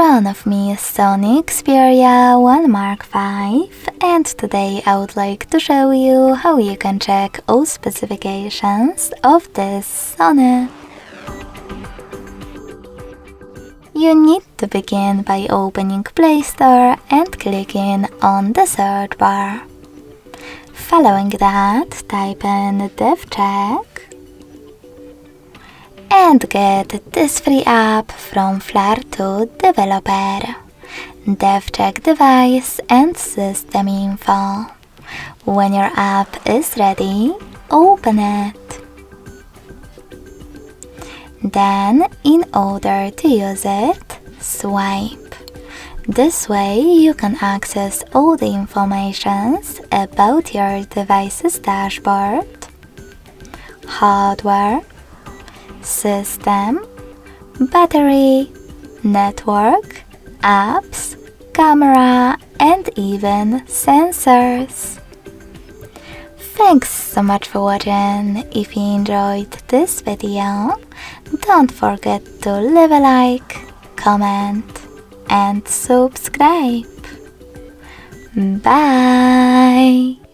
front of me is Sony Xperia 1 Mark V, and today I would like to show you how you can check all specifications of this Sony. You need to begin by opening Play Store and clicking on the search bar. Following that, type in DevCheck and get this free app from Flare2 developer. DevCheck device and system info. When your app is ready, open it. Then, in order to use it, swipe. This way you can access all the information about your device's dashboard, hardware, system, battery, network, apps, camera, and even sensors. Thanks so much for watching. If you enjoyed this video, don't forget to leave a like, comment, and subscribe. Bye!